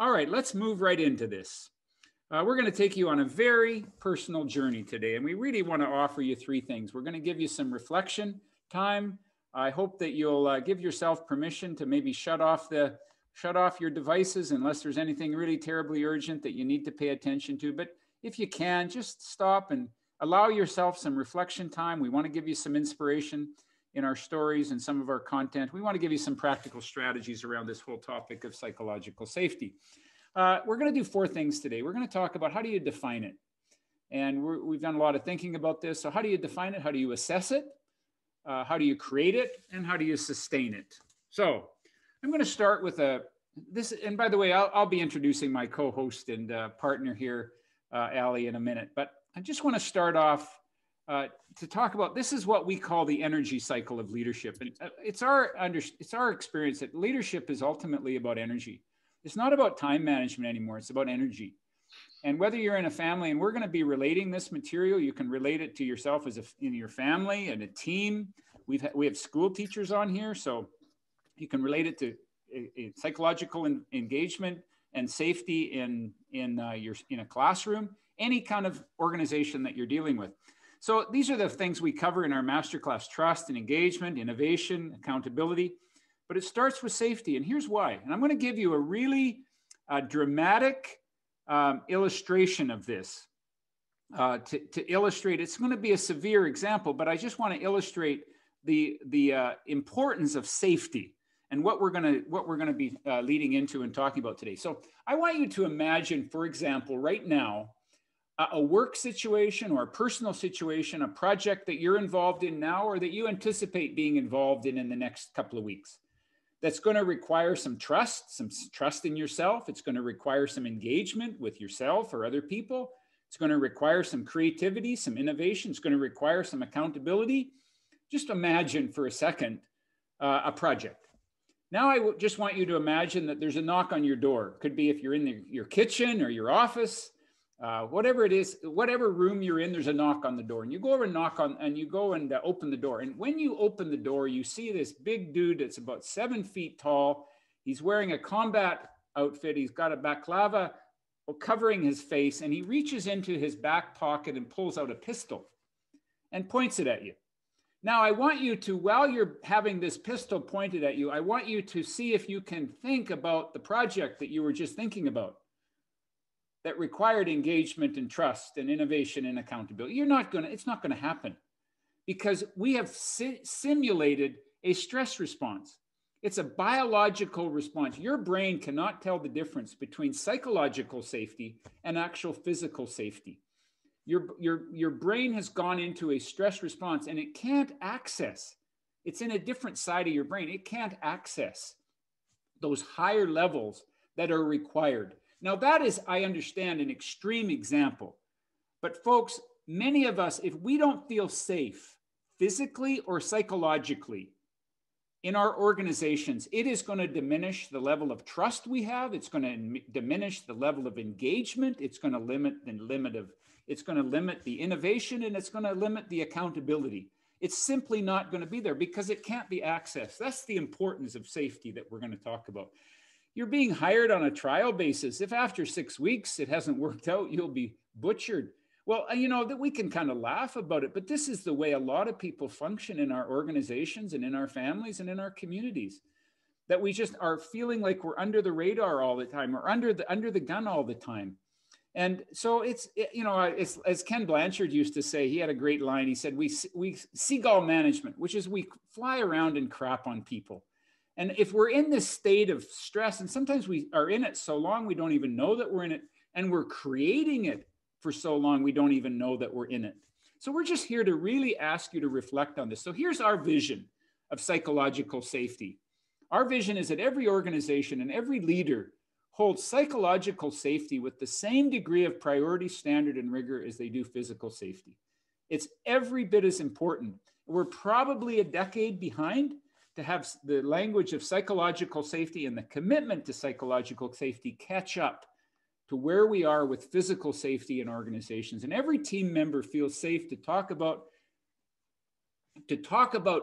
All right, let's move right into this. We're going to take you on a very personal journey today, and we really want to offer you three things. We're going to give you some reflection time. I hope that you'll give yourself permission to maybe shut off your devices unless there's anything really terribly urgent that you need to pay attention to. But if you can, just stop and allow yourself some reflection time. We want to give you some inspiration in our stories and some of our content. We want to give you some practical strategies around this whole topic of psychological safety. We're going to do four things today. We're going to talk about how do you define it? And we've done a lot of thinking about this. So how do you define it? How do you assess it? How do you create it? And how do you sustain it? So I'm going to start with this. And by the way, I'll be introducing my co-host and partner here, Ali, in a minute. But I just want to start off to talk about, this is what we call the energy cycle of leadership. And it's our experience that leadership is ultimately about energy. It's not about time management anymore. It's about energy. And whether you're in a family, and we're going to be relating this material, you can relate it to yourself in your family and a team. We have school teachers on here, so you can relate it to a psychological engagement and safety in a classroom, any kind of organization that you're dealing with. So these are the things we cover in our masterclass: trust and engagement, innovation, accountability. But it starts with safety, and here's why. And I'm going to give you a really dramatic illustration of this to illustrate. It's going to be a severe example, but I just want to illustrate the importance of safety and what we're going to be leading into and talking about today. So I want you to imagine, for example, right now, a work situation or a personal situation, a project that you're involved in now or that you anticipate being involved in the next couple of weeks. That's going to require some trust in yourself. It's going to require some engagement with yourself or other people. It's going to require some creativity, some innovation. It's going to require some accountability. Just imagine for a second a project. Now I just want you to imagine that there's a knock on your door. Could be if you're in your kitchen or your office, whatever it is, whatever room you're in, there's a knock on the door, and you go over and you go and open the door. And when you open the door, you see this big dude that's about 7 feet tall. He's wearing a combat outfit. He's got a baklava covering his face, and he reaches into his back pocket and pulls out a pistol and points it at you. Now, I want you to, while you're having this pistol pointed at you, I want you to see if you can think about the project that you were just thinking about, that required engagement and trust and innovation and accountability. It's not going to happen because we have simulated a stress response. It's a biological response. Your brain cannot tell the difference between psychological safety and actual physical safety. Your brain has gone into a stress response and it can't access. It's in a different side of your brain. It can't access those higher levels that are required. Now, that is, I understand, an extreme example. But folks, many of us, if we don't feel safe physically or psychologically in our organizations, it is going to diminish the level of trust we have. It's going to diminish the level of engagement. It's going to limit the innovation, and it's going to limit the accountability. It's simply not going to be there because it can't be accessed. That's the importance of safety that we're going to talk about. You're being hired on a trial basis. If after 6 weeks it hasn't worked out, you'll be butchered. Well, that we can kind of laugh about it, but this is the way a lot of people function in our organizations and in our families and in our communities, that we just are feeling like we're under the radar all the time or under the gun all the time. And so it's as Ken Blanchard used to say, he had a great line. He said, we seagull management, which is we fly around and crap on people. And if we're in this state of stress, and sometimes we are in it so long, we don't even know that we're in it, and we're creating it for so long, we don't even know that we're in it. So we're just here to really ask you to reflect on this. So here's our vision of psychological safety. Our vision is that every organization and every leader holds psychological safety with the same degree of priority, standard, and rigor as they do physical safety. It's every bit as important. We're probably a decade behind to have the language of psychological safety and the commitment to psychological safety catch up to where we are with physical safety in organizations. And every team member feels safe to talk about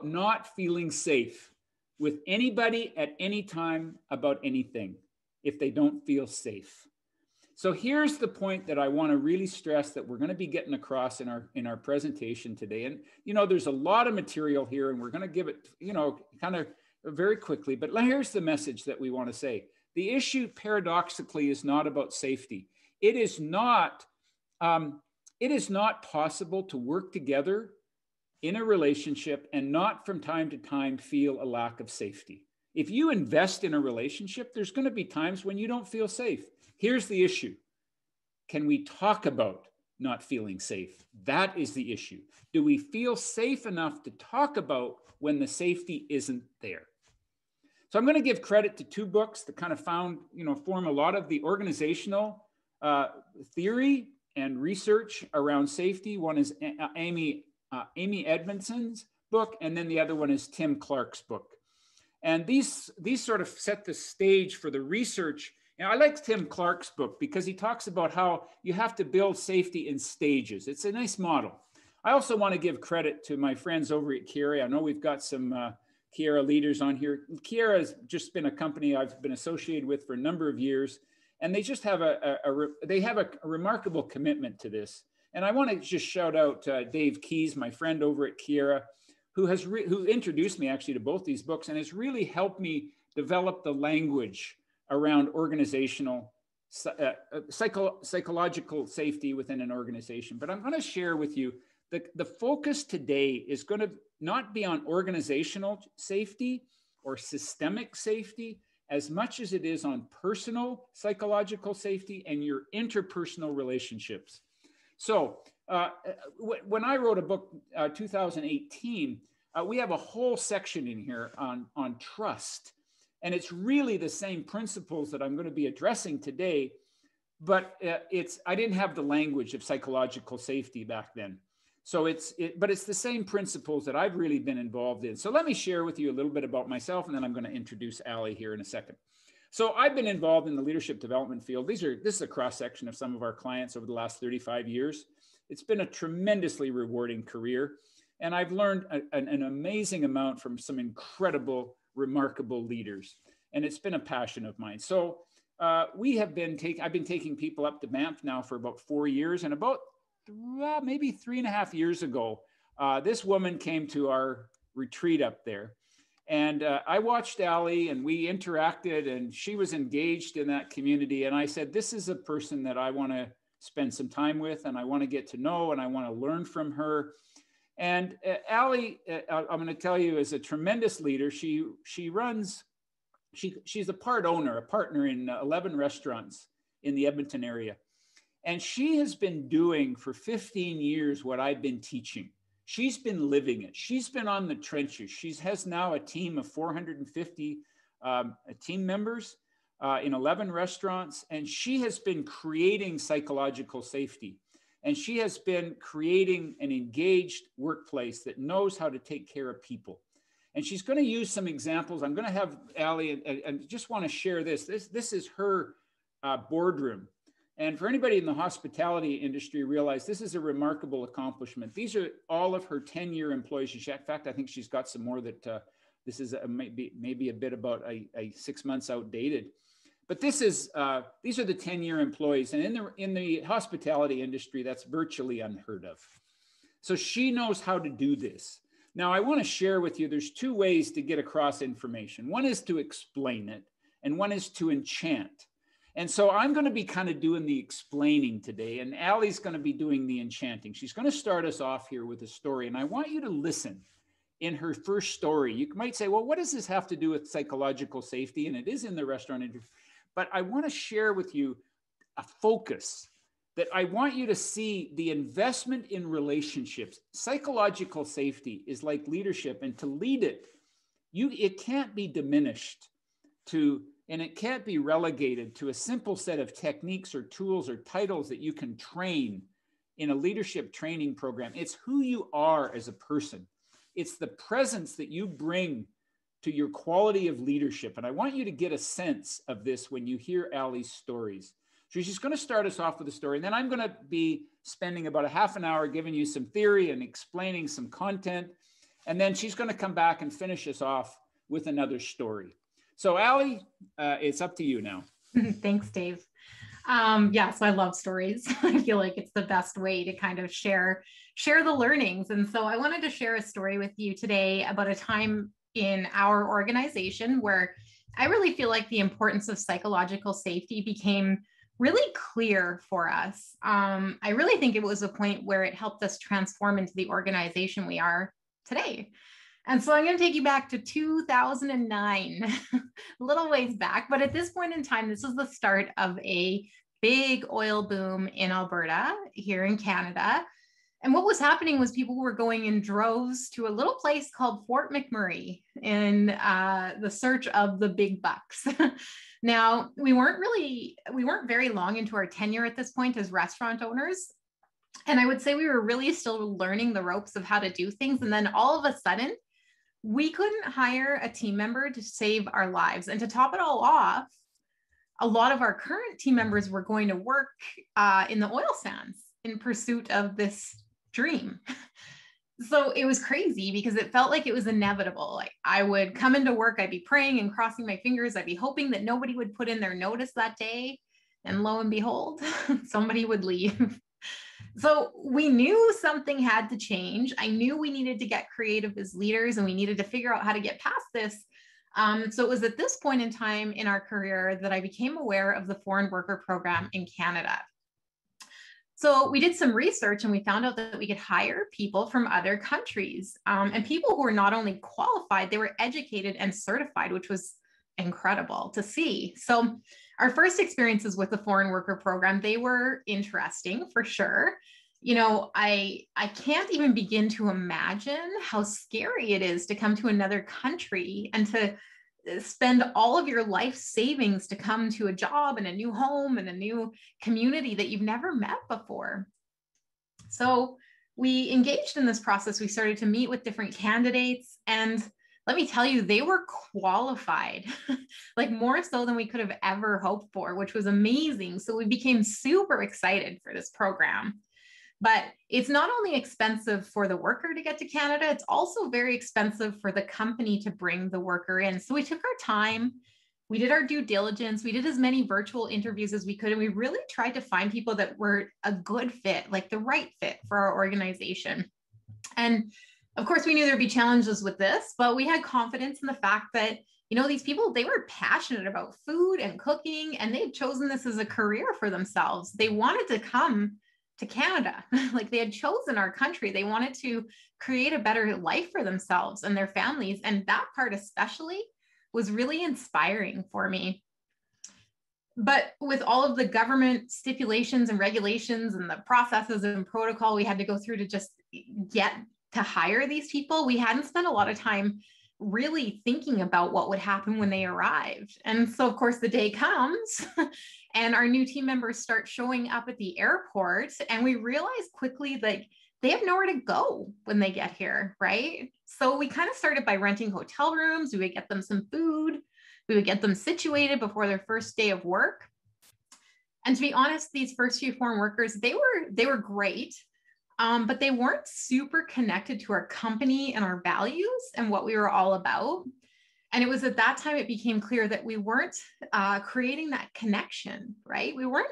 not feeling safe with anybody at any time about anything. if they don't feel safe. So here's the point that I want to really stress that we're going to be getting across in our presentation today. And, there's a lot of material here, and we're going to give it, kind of very quickly. But here's the message that we want to say. The issue, paradoxically, is not about safety. It is not possible to work together in a relationship and not from time to time feel a lack of safety. If you invest in a relationship, there's going to be times when you don't feel safe. Here's the issue. Can we talk about not feeling safe? That is the issue. Do we feel safe enough to talk about when the safety isn't there? So I'm going to give credit to two books that kind of form a lot of the organizational theory and research around safety. One is Amy Edmondson's book, and then the other one is Tim Clark's book. And these sort of set the stage for the research. I like Tim Clark's book because he talks about how you have to build safety in stages. It's a nice model. I also want to give credit to my friends over at Kiera. I know we've got some Kiera leaders on here. Kiera has just been a company I've been associated with for a number of years, and they just have a remarkable commitment to this. And I want to just shout out Dave Keys, my friend over at Kiera, who introduced me actually to both these books and has really helped me develop the language around organizational, psychological safety within an organization. But I'm going to share with you the focus today is going to not be on organizational safety or systemic safety as much as it is on personal psychological safety and your interpersonal relationships. So when I wrote a book, 2018, we have a whole section in here on trust. And it's really the same principles that I'm going to be addressing today, but I didn't have the language of psychological safety back then. So but it's the same principles that I've really been involved in. So let me share with you a little bit about myself, and then I'm going to introduce Allie here in a second. So I've been involved in the leadership development field. This is a cross-section of some of our clients over the last 35 years. It's been a tremendously rewarding career, and I've learned an amazing amount from some incredible, remarkable leaders, and it's been a passion of mine. So I've been taking people up to Banff now for about 4 years, and about maybe 3.5 years ago, this woman came to our retreat up there. And I watched Allie, and we interacted, and she was engaged in that community. And I said, this is a person that I want to spend some time with, and I want to get to know, and I want to learn from her. And Allie, I'm going to tell you, is a tremendous leader. She's a partner in 11 restaurants in the Edmonton area. And she has been doing for 15 years what I've been teaching. She's been living it. She's been on the trenches. She has now a team of 450 team members in 11 restaurants. And she has been creating psychological safety. And she has been creating an engaged workplace that knows how to take care of people. And she's going to use some examples. I'm going to have Allie, and just want to share this. This is her boardroom. And for anybody in the hospitality industry, realize this is a remarkable accomplishment. These are all of her 10-year employees. In fact, I think she's got some more that this is maybe a bit about a 6 months outdated. But these are the 10-year employees. And in the hospitality industry, that's virtually unheard of. So she knows how to do this. Now, I want to share with you, there's two ways to get across information. One is to explain it, and one is to enchant. And so I'm going to be kind of doing the explaining today, and Allie's going to be doing the enchanting. She's going to start us off here with a story, and I want you to listen. In her first story, you might say, well, what does this have to do with psychological safety? And it is in the restaurant industry. But I want to share with you a focus that I want you to see the investment in relationships. Psychological safety is like leadership, and to lead it, it can't be diminished and it can't be relegated to a simple set of techniques or tools or titles that you can train in a leadership training program. It's who you are as a person. It's the presence that you bring to your quality of leadership. And I want you to get a sense of this when you hear Allie's stories. So she's going to start us off with a story, and then I'm going to be spending about a half an hour giving you some theory and explaining some content. And then she's going to come back and finish us off with another story. So Allie, it's up to you now. Thanks, Dave. Yeah, so I love stories. I feel like it's the best way to kind of share the learnings. And so I wanted to share a story with you today about a time in our organization where I really feel like the importance of psychological safety became really clear for us. I really think it was a point where it helped us transform into the organization we are today. And so I'm going to take you back to 2009, a little ways back. But at this point in time, this was the start of a big oil boom in Alberta, here in Canada. And what was happening was people were going in droves to a little place called Fort McMurray in the search of the big bucks. Now, we weren't very long into our tenure at this point as restaurant owners. And I would say we were really still learning the ropes of how to do things. And then all of a sudden, we couldn't hire a team member to save our lives. And to top it all off, a lot of our current team members were going to work in the oil sands in pursuit of this dream. So it was crazy because it felt like it was inevitable. Like I would come into work, I'd be praying and crossing my fingers. I'd be hoping that nobody would put in their notice that day. And lo and behold, somebody would leave. So we knew something had to change. I knew we needed to get creative as leaders and we needed to figure out how to get past this. So it was at this point in time in our career that I became aware of the foreign worker program in Canada. So we did some research and we found out that we could hire people from other countries and people who were not only qualified, they were educated and certified, which was incredible to see. So our first experiences with the foreign worker program, they were interesting for sure. You know, I can't even begin to imagine how scary it is to come to another country and to spend all of your life savings to come to a job and a new home and a new community that you've never met before. So we engaged in this process. We started to meet with different candidates, and let me tell you, they were qualified, like more so than we could have ever hoped for, which was amazing. So we became super excited for this program. But it's not only expensive for the worker to get to Canada, it's also very expensive for the company to bring the worker in. So we took our time, we did our due diligence, we did as many virtual interviews as we could, and we really tried to find people that were a good fit, like the right fit for our organization. And of course, we knew there'd be challenges with this, but we had confidence in the fact that, you know, these people, they were passionate about food and cooking, and they had chosen this as a career for themselves. They wanted to come to Canada. Like they had chosen our country. They wanted to create a better life for themselves and their families. And that part especially was really inspiring for me. But with all of the government stipulations and regulations and the processes and protocol we had to go through to just get to hire these people, we hadn't spent a lot of time really thinking about what would happen when they arrived. And so, of course, the day comes and our new team members start showing up at the airport, and we realize quickly that they have nowhere to go when they get here, right? So we kind of started by renting hotel rooms. We would get them some food. We would get them situated before their first day of work. And to be honest, these first few foreign workers, they were great. But they weren't super connected to our company and our values and what we were all about. And it was at that time it became clear that we weren't creating that connection, right? We weren't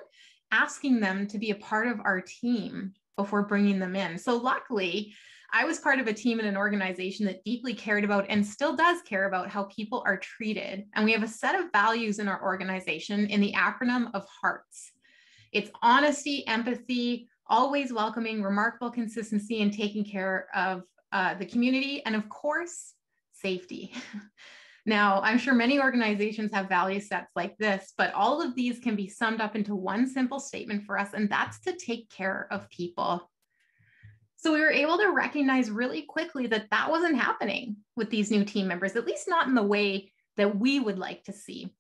asking them to be a part of our team before bringing them in. So luckily, I was part of a team in an organization that deeply cared about and still does care about how people are treated. And we have a set of values in our organization in the acronym of HEARTS. It's honesty, empathy, always welcoming, remarkable consistency, and taking care of the community, and of course, safety. Now, I'm sure many organizations have value sets like this, but all of these can be summed up into one simple statement for us, and that's to take care of people. So we were able to recognize really quickly that that wasn't happening with these new team members, at least not in the way that we would like to see.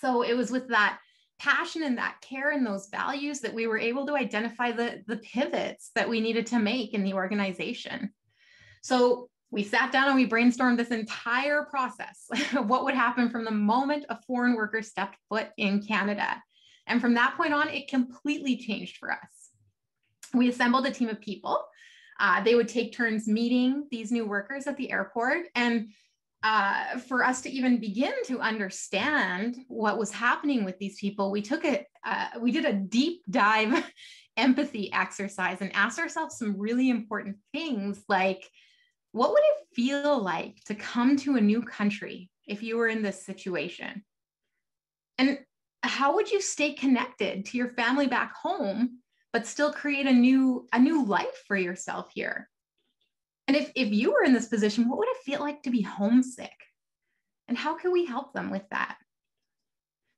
So it was with that passion and that care and those values that we were able to identify the pivots that we needed to make in the organization. So we sat down and we brainstormed this entire process of what would happen from the moment a foreign worker stepped foot in Canada. And from that point on, it completely changed for us. We assembled a team of people. They would take turns meeting these new workers at the airport. And for us to even begin to understand what was happening with these people, we did a deep dive empathy exercise and asked ourselves some really important things like, what would it feel like to come to a new country if you were in this situation? And how would you stay connected to your family back home, but still create a new life for yourself here? And if you were in this position, what would it feel like to be homesick? And how can we help them with that?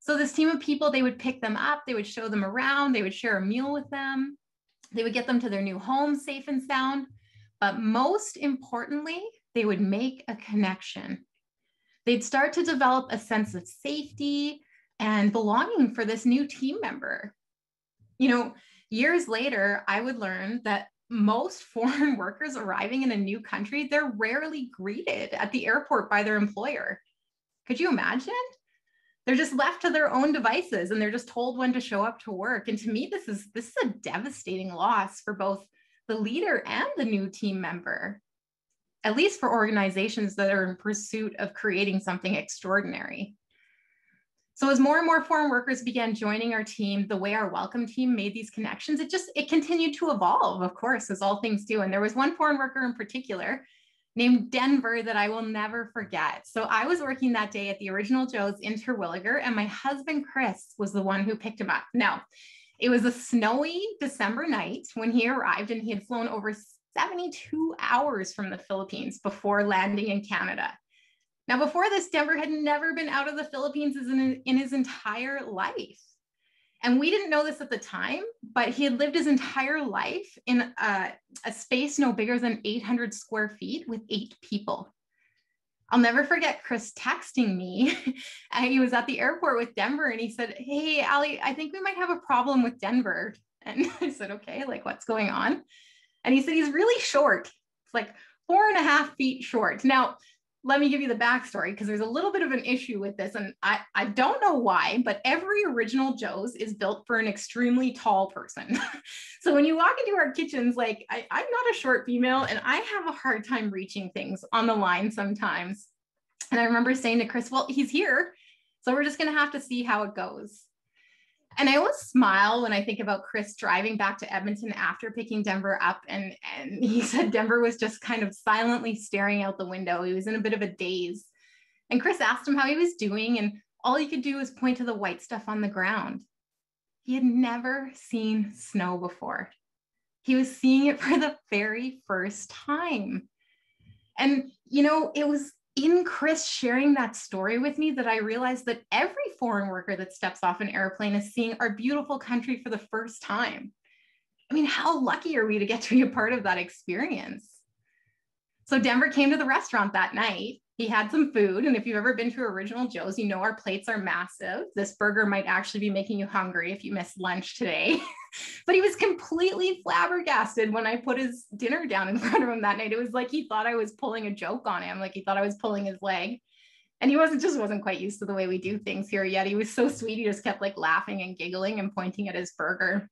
So this team of people, they would pick them up, they would show them around, they would share a meal with them, they would get them to their new home safe and sound. But most importantly, they would make a connection. They'd start to develop a sense of safety and belonging for this new team member. Years later, I would learn that most foreign workers arriving in a new country, they're rarely greeted at the airport by their employer. Could you imagine? They're just left to their own devices and they're just told when to show up to work. And to me, this is a devastating loss for both the leader and the new team member, at least for organizations that are in pursuit of creating something extraordinary. So as more and more foreign workers began joining our team, the way our welcome team made these connections, it continued to evolve, of course, as all things do. And there was one foreign worker in particular named Denver that I will never forget. So I was working that day at the Original Joe's in Terwilliger, and my husband, Chris, was the one who picked him up. Now, it was a snowy December night when he arrived, and he had flown over 72 hours from the Philippines before landing in Canada. Now, before this, Denver had never been out of the Philippines in his entire life. And we didn't know this at the time, but he had lived his entire life in a space no bigger than 800 square feet with 8 people. I'll never forget Chris texting me. He was at the airport with Denver and he said, "Hey, Allie, I think we might have a problem with Denver." And I said, "Okay, like what's going on?" And he said, "He's really short. It's like 4.5 feet short." Now, let me give you the backstory because there's a little bit of an issue with this. And I don't know why, but every Original Joe's is built for an extremely tall person. So when you walk into our kitchens, like I'm not a short female and I have a hard time reaching things on the line sometimes. And I remember saying to Chris, "Well, he's here, so we're just going to have to see how it goes." And I always smile when I think about Chris driving back to Edmonton after picking Denver up. And he said Denver was just kind of silently staring out the window. He was in a bit of a daze. And Chris asked him how he was doing. And all he could do was point to the white stuff on the ground. He had never seen snow before. He was seeing it for the very first time. And, it was in Chris sharing that story with me that I realized that every foreign worker that steps off an airplane is seeing our beautiful country for the first time. I mean, how lucky are we to get to be a part of that experience? So Denver came to the restaurant that night. He had some food. And if you've ever been to Original Joe's, our plates are massive. This burger might actually be making you hungry if you missed lunch today. But he was completely flabbergasted when I put his dinner down in front of him that night. It was like he thought I was pulling a joke on him, like he thought I was pulling his leg. And he wasn't quite used to the way we do things here yet. He was so sweet. He just kept like laughing and giggling and pointing at his burger.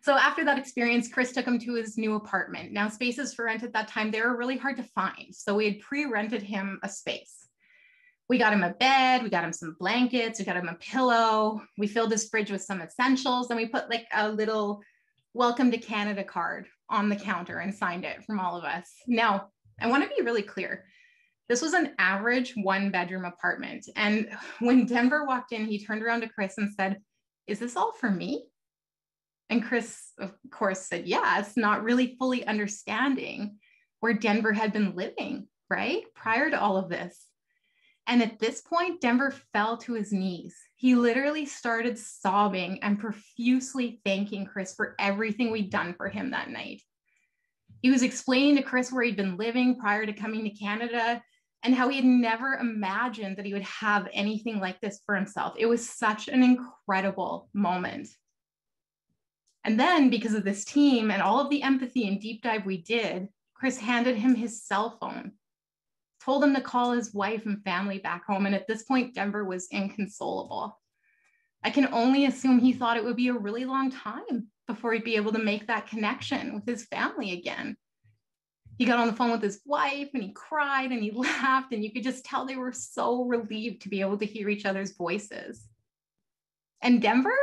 So after that experience, Chris took him to his new apartment. Now, spaces for rent at that time, they were really hard to find. So we had pre-rented him a space. We got him a bed, we got him some blankets, we got him a pillow. We filled his fridge with some essentials, and we put like a little welcome to Canada card on the counter and signed it from all of us. Now, I want to be really clear. This was an average 1-bedroom apartment. And when Denver walked in, he turned around to Chris and said, "Is this all for me?" And Chris, of course, said yes, not really fully understanding where Denver had been living, right? Prior to all of this. And at this point, Denver fell to his knees. He literally started sobbing and profusely thanking Chris for everything we'd done for him that night. He was explaining to Chris where he'd been living prior to coming to Canada and how he had never imagined that he would have anything like this for himself. It was such an incredible moment. And then because of this team and all of the empathy and deep dive we did, Chris handed him his cell phone, told him to call his wife and family back home. And at this point, Denver was inconsolable. I can only assume he thought it would be a really long time before he'd be able to make that connection with his family again. He got on the phone with his wife and he cried and he laughed, and you could just tell they were so relieved to be able to hear each other's voices. And Denver,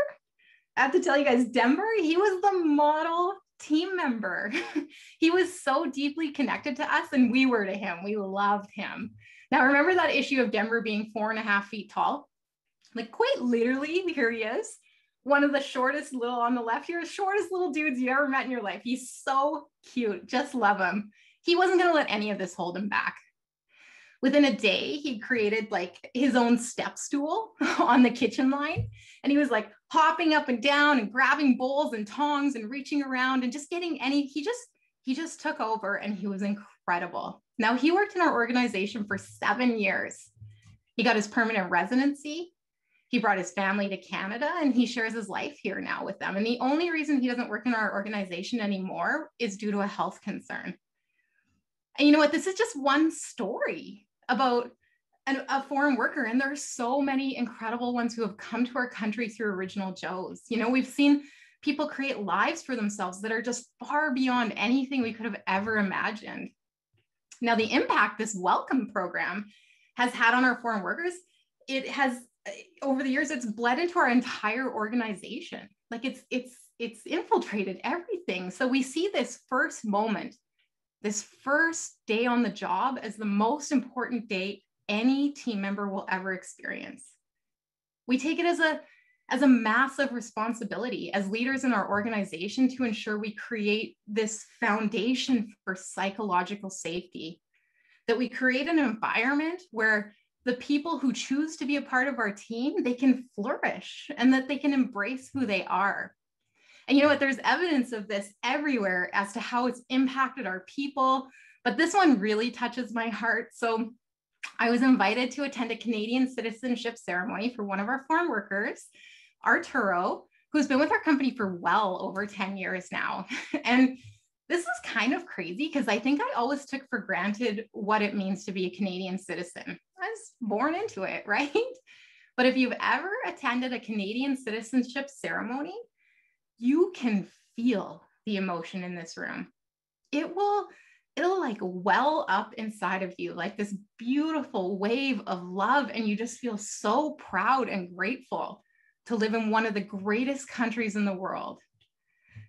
I have to tell you guys, Denver, he was the model team member. He was so deeply connected to us, and we were to him. We loved him. Now, remember that issue of Denver being 4.5 feet tall? Like, quite literally, here he is. One of the shortest little on the left here, shortest little dudes you ever met in your life. He's so cute. Just love him. He wasn't going to let any of this hold him back. Within a day, he created like his own step stool on the kitchen line. And he was like hopping up and down and grabbing bowls and tongs and reaching around and just getting he just took over, and he was incredible. Now, he worked in our organization for 7 years. He got his permanent residency. He brought his family to Canada, and he shares his life here now with them. And the only reason he doesn't work in our organization anymore is due to a health concern. And you know what? This is just one story about a foreign worker. And there are so many incredible ones who have come to our country through Original Joes. You know, we've seen people create lives for themselves that are just far beyond anything we could have ever imagined. Now, the impact this welcome program has had on our foreign workers, it has, over the years, it's bled into our entire organization. Like it's infiltrated everything. So we see this first moment, this first day on the job, as the most important day any team member will ever experience. We take it as a massive responsibility as leaders in our organization to ensure we create this foundation for psychological safety, that we create an environment where the people who choose to be a part of our team, they can flourish and that they can embrace who they are. And you know what? There's evidence of this everywhere as to how it's impacted our people, but this one really touches my heart. So I was invited to attend a Canadian citizenship ceremony for one of our foreign workers, Arturo, who's been with our company for well over 10 years now. And this is kind of crazy because I think I always took for granted what it means to be a Canadian citizen. I was born into it, right? But if you've ever attended a Canadian citizenship ceremony, you can feel the emotion in this room. It'll like well up inside of you, like this beautiful wave of love. And you just feel so proud and grateful to live in one of the greatest countries in the world.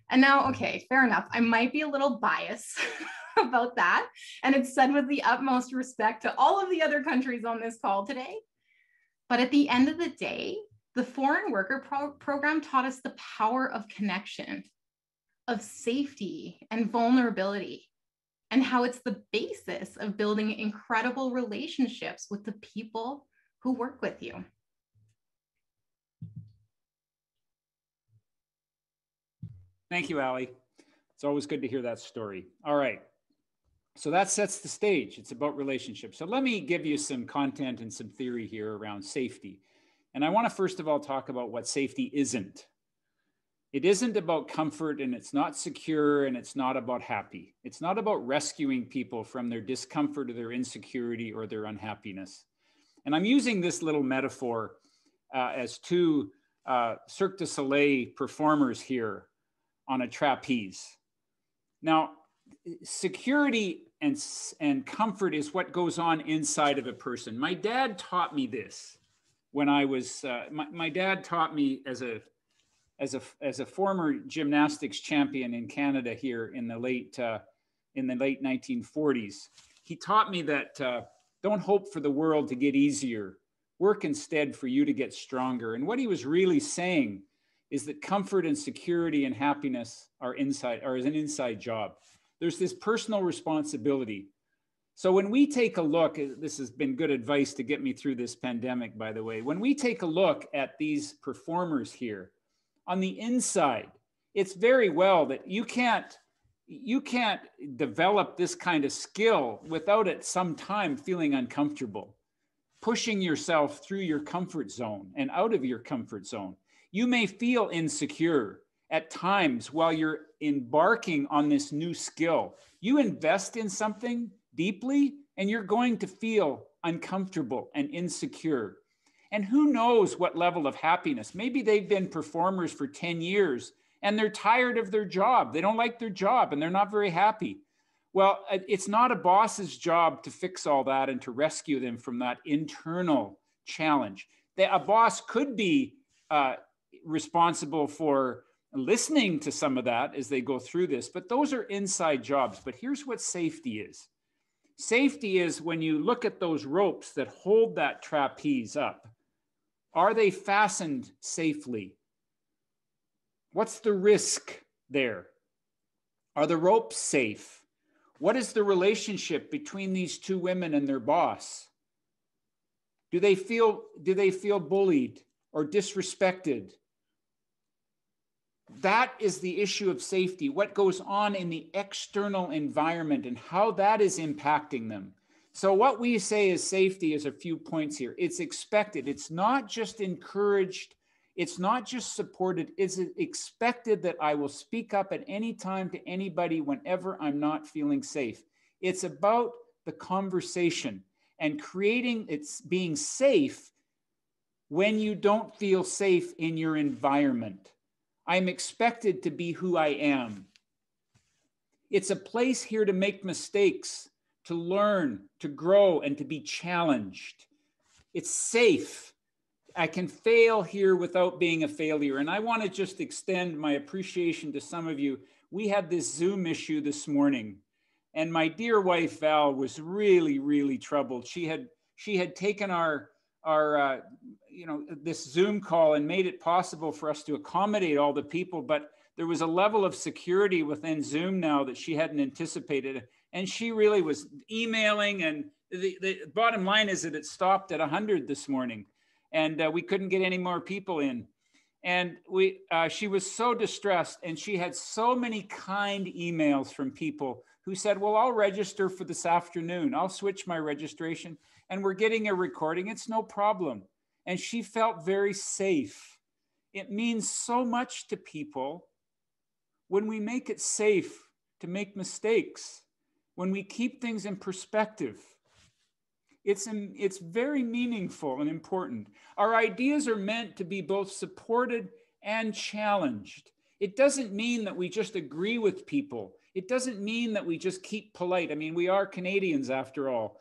And now, okay, fair enough. I might be a little biased about that. And it's said with the utmost respect to all of the other countries on this call today. But at the end of the day, the foreign worker program taught us the power of connection, of safety and vulnerability, and how it's the basis of building incredible relationships with the people who work with you. Thank you, Allie. It's always good to hear that story. All right. So that sets the stage. It's about relationships. So let me give you some content and some theory here around safety. And I want to first of all talk about what safety isn't. It isn't about comfort, and it's not secure, and it's not about happy. It's not about rescuing people from their discomfort or their insecurity or their unhappiness. And I'm using this little metaphor as two Cirque du Soleil performers here on a trapeze. Now, security and comfort is what goes on inside of a person. My dad taught me this when I was, my dad taught me as a former gymnastics champion in Canada here in the late 1940s. He taught me that don't hope for the world to get easier. Work instead for you to get stronger. And what he was really saying is that comfort and security and happiness are is an inside job. There's this personal responsibility. So when we take a look, this has been good advice to get me through this pandemic, by the way. When we take a look at these performers here, on the inside, it's very well that you can't develop this kind of skill without at some time feeling uncomfortable, pushing yourself through your comfort zone and out of your comfort zone. You may feel insecure at times while you're embarking on this new skill. You invest in something deeply and you're going to feel uncomfortable and insecure. And who knows what level of happiness? Maybe they've been performers for 10 years and they're tired of their job. They don't like their job and they're not very happy. Well, it's not a boss's job to fix all that and to rescue them from that internal challenge. A boss could be responsible for listening to some of that as they go through this, but those are inside jobs. But here's what safety is. Safety is when you look at those ropes that hold that trapeze up. Are they fastened safely? What's the risk there? Are the ropes safe? What is the relationship between these two women and their boss? Do they feel bullied or disrespected? That is the issue of safety. What goes on in the external environment and how that is impacting them. So what we say is safety is a few points here. It's expected. It's not just encouraged. It's not just supported. It's expected that I will speak up at any time to anybody whenever I'm not feeling safe. It's about the conversation and creating it's being safe when you don't feel safe in your environment. I'm expected to be who I am. It's a place here to make mistakes, to learn, to grow, and to be challenged. It's safe. I can fail here without being a failure. And I want to just extend my appreciation to some of you. We had this Zoom issue this morning, and my dear wife, Val, was really, really troubled. She had taken our this Zoom call and made it possible for us to accommodate all the people, but there was a level of security within Zoom now that she hadn't anticipated. And she really was emailing, and the bottom line is that it stopped at 100 this morning. And we couldn't get any more people in. And she was so distressed, and she had so many kind emails from people who said, well, I'll register for this afternoon. I'll switch my registration, and we're getting a recording. It's no problem. And she felt very safe. It means so much to people when we make it safe to make mistakes, when we keep things in perspective. It's very meaningful and important. Our ideas are meant to be both supported and challenged. It doesn't mean that we just agree with people. It doesn't mean that we just keep polite. I mean, we are Canadians after all,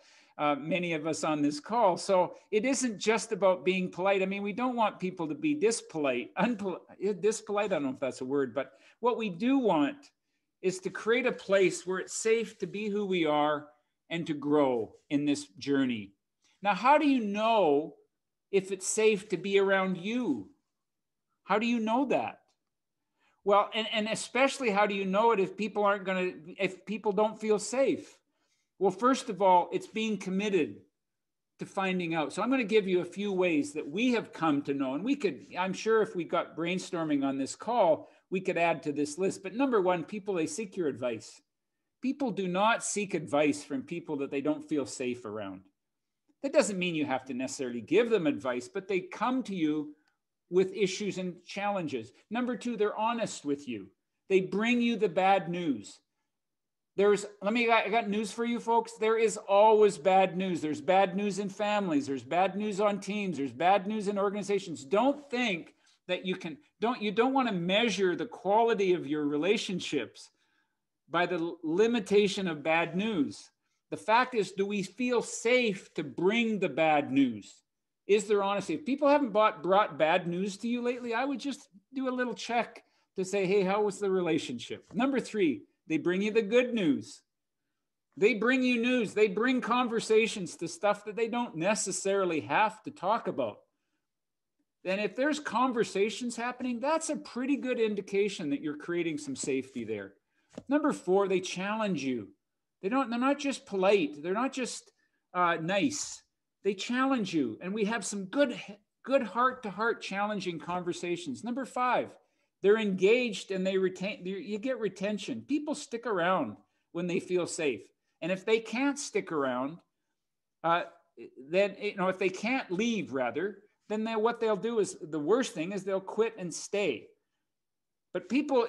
many of us on this call. So it isn't just about being polite. I mean, we don't want people to be dispolite. Dispolite, I don't know if that's a word, but what we do want is to create a place where it's safe to be who we are and to grow in this journey. Now, how do you know if it's safe to be around you? How do you know that? Well, and especially how do you know it if people don't feel safe? Well, first of all, it's being committed to finding out. So I'm going to give you a few ways that we have come to know, and I'm sure if we got brainstorming on this call, we could add to this list. But number one, people, they seek your advice. People do not seek advice from people that they don't feel safe around. That doesn't mean you have to necessarily give them advice, but they come to you with issues and challenges. Number two, they're honest with you. They bring you the bad news. I got news for you folks. There is always bad news. There's bad news in families. There's bad news on teams. There's bad news in organizations. Don't think that you don't want to measure the quality of your relationships by the limitation of bad news. The fact is, do we feel safe to bring the bad news? Is there honesty? If people haven't brought bad news to you lately, I would just do a little check to say, hey, how was the relationship? Number three, they bring you the good news. They bring you news. They bring conversations to stuff that they don't necessarily have to talk about. Then if there's conversations happening, that's a pretty good indication that you're creating some safety there. Number four, they challenge you. They're not just polite. They're not just nice. They challenge you. And we have some good heart-to-heart challenging conversations. Number five, they're engaged and you get retention. People stick around when they feel safe. And if they can't stick around, then, if they can't leave rather, then what they'll do is, the worst thing is they'll quit and stay. But people,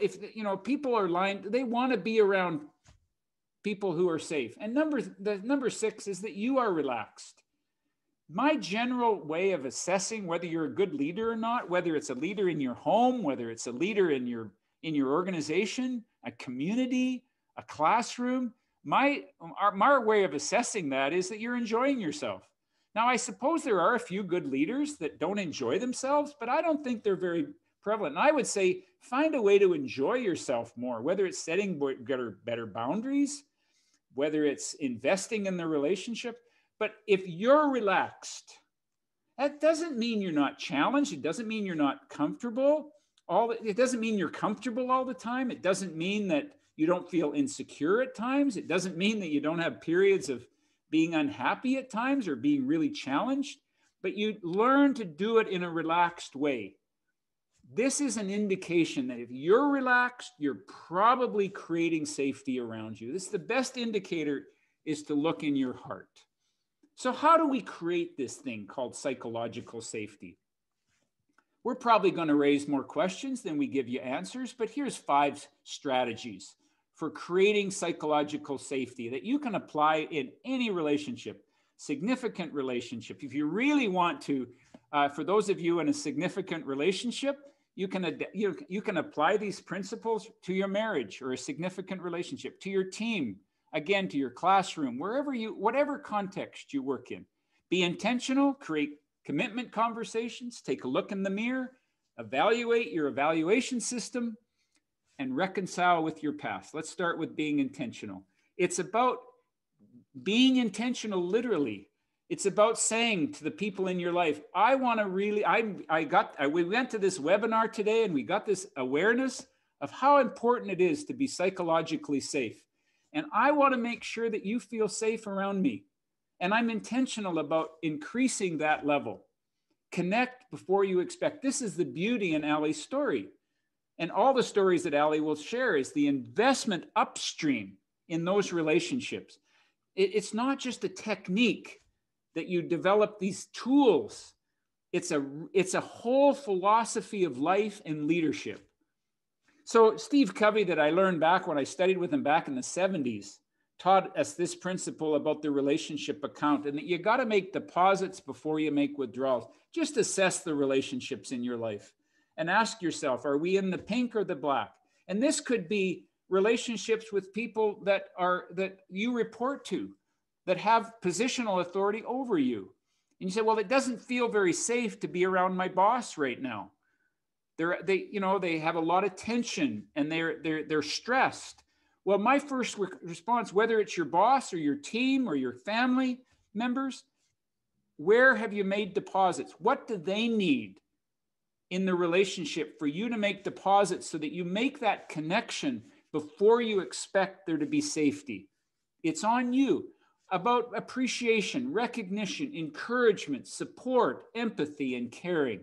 people are lying, they want to be around people who are safe. And number six is that you are relaxed. My general way of assessing whether you're a good leader or not, whether it's a leader in your home, whether it's a leader in your organization, a community, a classroom, my way of assessing that is that you're enjoying yourself. Now, I suppose there are a few good leaders that don't enjoy themselves, but I don't think they're very prevalent. And I would say find a way to enjoy yourself more, whether it's setting better boundaries, whether it's investing in the relationship. But if you're relaxed, that doesn't mean you're not challenged. It doesn't mean you're not comfortable. It doesn't mean you're comfortable all the time. It doesn't mean that you don't feel insecure at times. It doesn't mean that you don't have periods of being unhappy at times or being really challenged, but you learn to do it in a relaxed way. This is an indication that if you're relaxed, you're probably creating safety around you. This is the best indicator, is to look in your heart. So how do we create this thing called psychological safety? We're probably going to raise more questions than we give you answers, but here's 5 strategies for creating psychological safety that you can apply in any relationship, significant relationship. If you really want to, for those of you in a significant relationship, you can apply these principles to your marriage or a significant relationship, to your team, again, to your classroom, whatever context you work in. Be intentional, create commitment conversations, take a look in the mirror, evaluate your evaluation system, and reconcile with your past. Let's start with being intentional. It's about being intentional, literally. It's about saying to the people in your life, I want to really, we went to this webinar today and we got this awareness of how important it is to be psychologically safe. And I want to make sure that you feel safe around me. And I'm intentional about increasing that level. Connect before you expect. This is the beauty in Ali's story. And all the stories that Ali will share is the investment upstream in those relationships. It's not just a technique that you develop these tools. It's a whole philosophy of life and leadership. So Steve Covey, that I learned back when I studied with him back in the 70s, taught us this principle about the relationship account, and that you got to make deposits before you make withdrawals. Just assess the relationships in your life and ask yourself, are we in the pink or the black? And this could be relationships with people that you report to, that have positional authority over you. And you say, well, it doesn't feel very safe to be around my boss right now. They have a lot of tension and they're stressed. Well, my first response, whether it's your boss or your team or your family members, where have you made deposits? What do they need in the relationship for you to make deposits so that you make that connection before you expect there to be safety? It's on you. About appreciation, recognition, encouragement, support, empathy, and caring.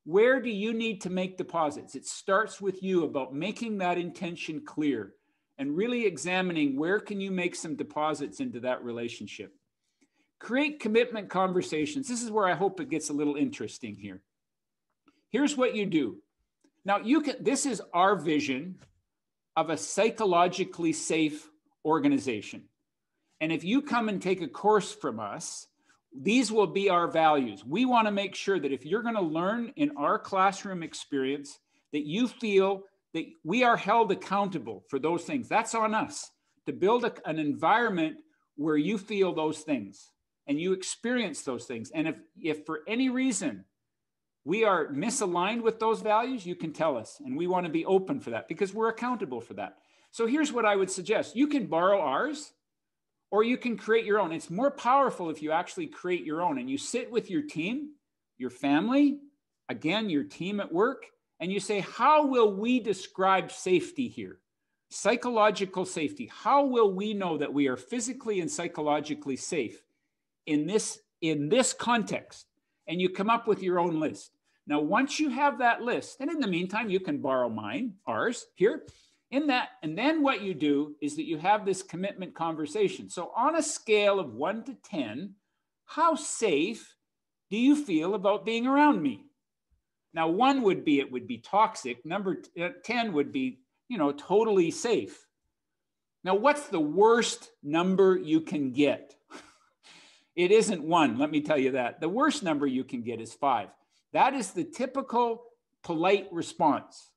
Where do you need to make deposits? It starts with you, about making that intention clear and really examining where can you make some deposits into that relationship. Create commitment conversations. This is where I hope it gets a little interesting here. Here's what you do. Now, this is our vision of a psychologically safe organization. And if you come and take a course from us, these will be our values. We want to make sure that if you're going to learn in our classroom experience, that you feel that we are held accountable for those things. That's on us to build an environment where you feel those things and you experience those things. And if for any reason we are misaligned with those values, you can tell us. And we want to be open for that because we're accountable for that. So here's what I would suggest. You can borrow ours, or you can create your own. It's more powerful if you actually create your own and you sit with your team, your family, again, your team at work, and you say, how will we describe safety here? Psychological safety. How will we know that we are physically and psychologically safe in this context? And you come up with your own list. Now, once you have that list, and in the meantime, you can borrow ours here. In that, and then what you do is that you have this commitment conversation. So on a scale of 1 to 10, how safe do you feel about being around me? Now, 1 would be, it would be toxic. Number 10 would be, totally safe. Now, what's the worst number you can get? It isn't 1, let me tell you that. The worst number you can get is 5. That is the typical polite response.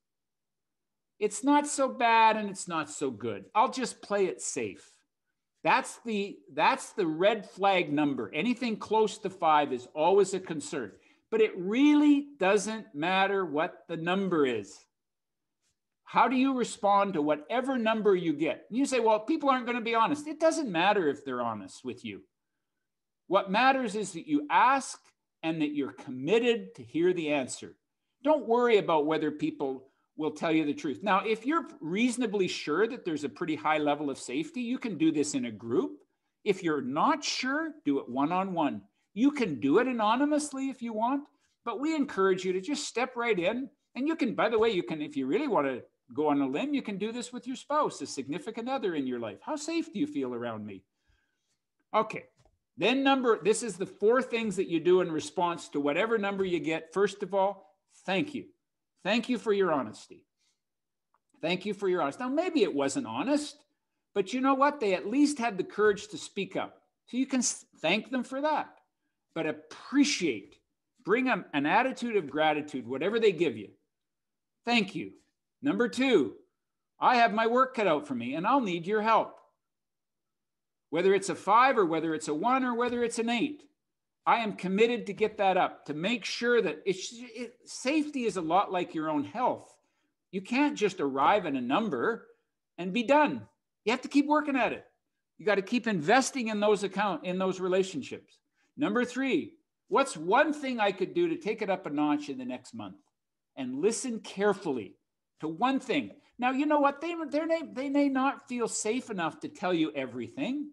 It's not so bad and it's not so good. I'll just play it safe. That's the red flag number. Anything close to 5 is always a concern. But it really doesn't matter what the number is. How do you respond to whatever number you get? You say, well, people aren't going to be honest. It doesn't matter if they're honest with you. What matters is that you ask and that you're committed to hear the answer. Don't worry about whether people will tell you the truth. Now, if you're reasonably sure that there's a pretty high level of safety, you can do this in a group. If you're not sure, do it one-on-one. You can do it anonymously if you want, but we encourage you to just step right in. And you can, by the way, you can, if you really want to go on a limb, you can do this with your spouse, a significant other in your life. How safe do you feel around me? Okay. Then this is the 4 things that you do in response to whatever number you get. First of all, thank you. Thank you for your honesty. Thank you for your honesty. Now, maybe it wasn't honest, but you know what? They at least had the courage to speak up. So you can thank them for that, but appreciate, bring them an attitude of gratitude, whatever they give you. Thank you. Number 2, I have my work cut out for me and I'll need your help. Whether it's a 5 or whether it's a 1 or whether it's an 8, I am committed to get that up, to make sure that safety is a lot like your own health. You can't just arrive at a number and be done. You have to keep working at it. You got to keep investing in those relationships. Number 3, what's one thing I could do to take it up a notch in the next month? And listen carefully to one thing. Now, you know what? They may not feel safe enough to tell you everything.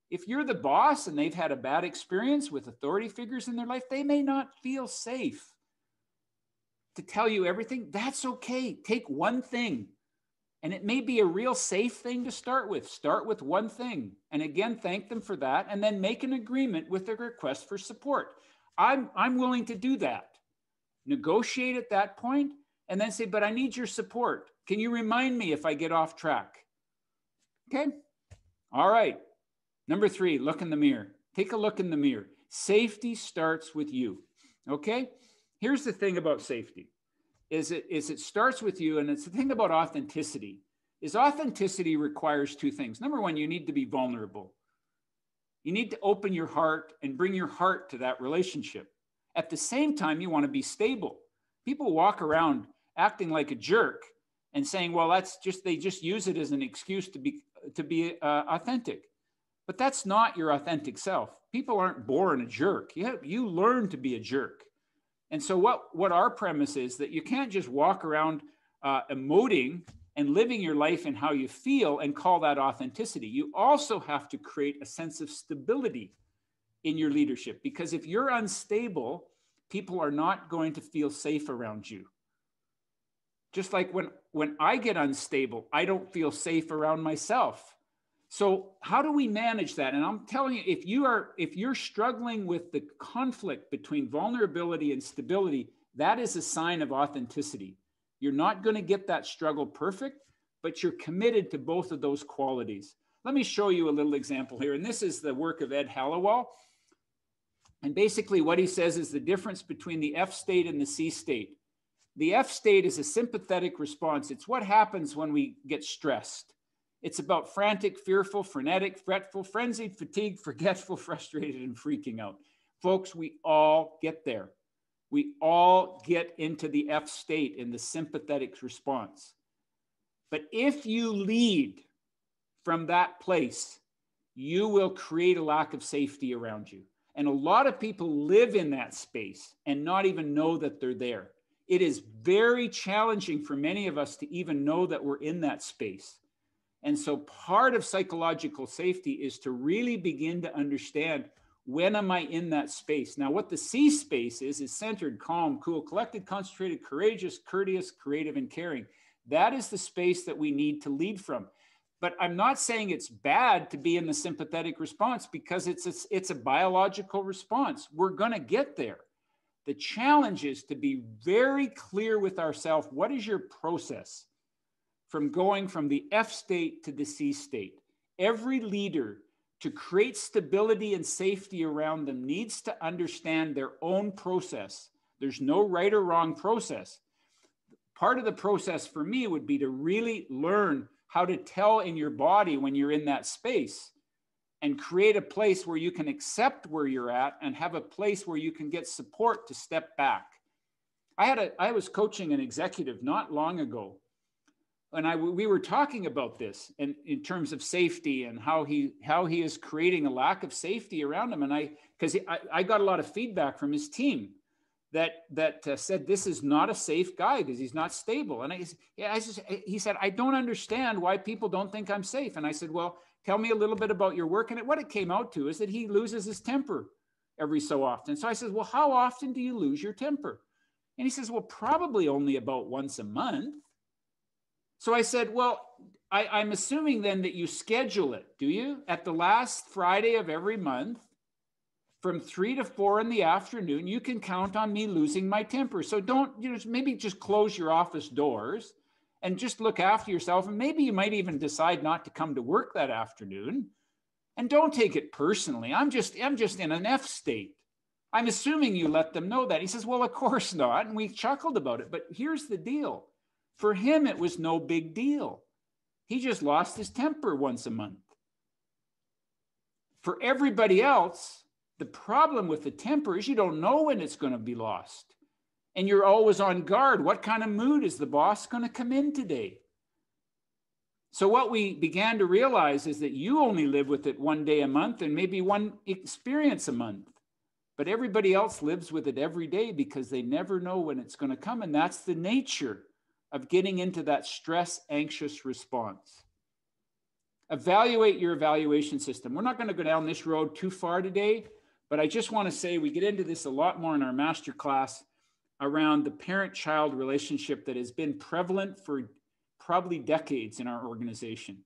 If you're the boss and they've had a bad experience with authority figures in their life, they may not feel safe to tell you everything. That's okay. Take one thing. And it may be a real safe thing to start with. Start with one thing. And again, thank them for that. And then make an agreement with a request for support. I'm willing to do that. Negotiate at that point and then say, but I need your support. Can you remind me if I get off track? Okay. All right. Number 3, look in the mirror. Take a look in the mirror. Safety starts with you. Okay. Here's the thing about safety is it starts with you. And it's the thing about authenticity is authenticity requires 2 things. Number 1, you need to be vulnerable. You need to open your heart and bring your heart to that relationship. At the same time, you want to be stable. People walk around acting like a jerk and saying, well, they just use it as an excuse to be authentic. But that's not your authentic self. People aren't born a jerk. You learn to be a jerk. And so what our premise is that you can't just walk around emoting and living your life in how you feel and call that authenticity. You also have to create a sense of stability in your leadership, because if you're unstable, people are not going to feel safe around you. Just like when I get unstable, I don't feel safe around myself. So how do we manage that? And I'm telling you, if you're struggling with the conflict between vulnerability and stability, that is a sign of authenticity. You're not going to get that struggle perfect, but you're committed to both of those qualities. Let me show you a little example here. And this is the work of Ed Hallowell. And basically what he says is the difference between the F state and the C state. The F state is a sympathetic response. It's what happens when we get stressed. It's about frantic, fearful, frenetic, fretful, frenzied, fatigued, forgetful, frustrated, and freaking out. Folks, we all get there. We all get into the F state in the sympathetic response. But if you lead from that place, you will create a lack of safety around you. And a lot of people live in that space and not even know that they're there. It is very challenging for many of us to even know that we're in that space. And so part of psychological safety is to really begin to understand, when am I in that space? Now, what the C space is centered, calm, cool, collected, concentrated, courageous, courteous, creative, and caring. That is the space that we need to lead from. But I'm not saying it's bad to be in the sympathetic response, because it's a biological response. We're going to get there. The challenge is to be very clear with ourselves. What is your process from going from the F state to the C state? Every leader, to create stability and safety around them, needs to understand their own process. There's no right or wrong process. Part of the process for me would be to really learn how to tell in your body when you're in that space. and create a place where you can accept where you're at and have a place where you can get support to step back. I was coaching an executive not long ago, and we were talking about this in terms of safety and how he is creating a lack of safety around him. And because I got a lot of feedback from his team that said this is not a safe guy because he's not stable. And he said, I don't understand why people don't think I'm safe. And I said, well, tell me a little bit about your work. And what it came out to is that he loses his temper every so often. So I said, well, how often do you lose your temper? And he says, well, probably only about once a month. So I said, well, I'm assuming then that you schedule it, do you? At the last Friday of every month, from 3 to 4 in the afternoon, you can count on me losing my temper. So don't, maybe just close your office doors and just look after yourself. And maybe you might even decide not to come to work that afternoon. And don't take it personally. I'm just in an F state. I'm assuming you let them know that. He says, well, of course not. And we chuckled about it. But here's the deal. For him, it was no big deal. He just lost his temper once a month. For everybody else, the problem with the temper is you don't know when it's going to be lost. And you're always on guard. What kind of mood is the boss going to come in today? So what we began to realize is that you only live with it one day a month and maybe one experience a month. But everybody else lives with it every day because they never know when it's going to come. And that's the nature of getting into that stress, anxious response. Evaluate your evaluation system. We're not going to go down this road too far today, but I just want to say we get into this a lot more in our master class around the parent-child relationship that has been prevalent for probably decades in our organization.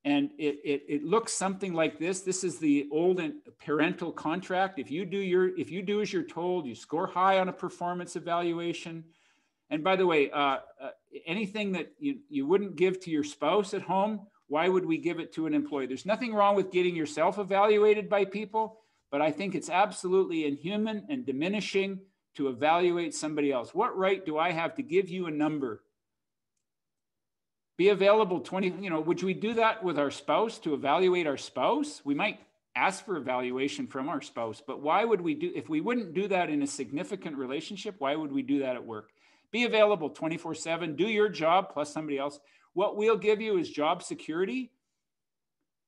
And it looks something like this. This is the old parental contract. If you do as you're told, you score high on a performance evaluation. And by the way, anything that you wouldn't give to your spouse at home, why would we give it to an employee? There's nothing wrong with getting yourself evaluated by people, but I think it's absolutely inhuman and diminishing to evaluate somebody else. What right do I have to give you a number? Be available 20, would we do that with our spouse to evaluate our spouse? We might ask for evaluation from our spouse, but why would we if we wouldn't do that in a significant relationship, why would we do that at work? Be available 24/7, do your job plus somebody else. What we'll give you is job security,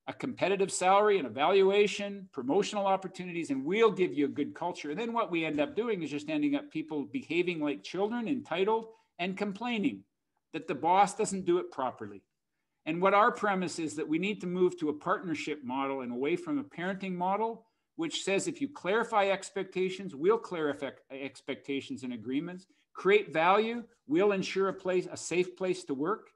a competitive salary, an evaluation, promotional opportunities, and we'll give you a good culture. And then what we end up doing is just ending up people behaving like children, entitled, and complaining that the boss doesn't do it properly. And what our premise is that we need to move to a partnership model and away from a parenting model, which says if you clarify expectations, we'll clarify expectations and agreements, create value, we'll ensure a safe place to work,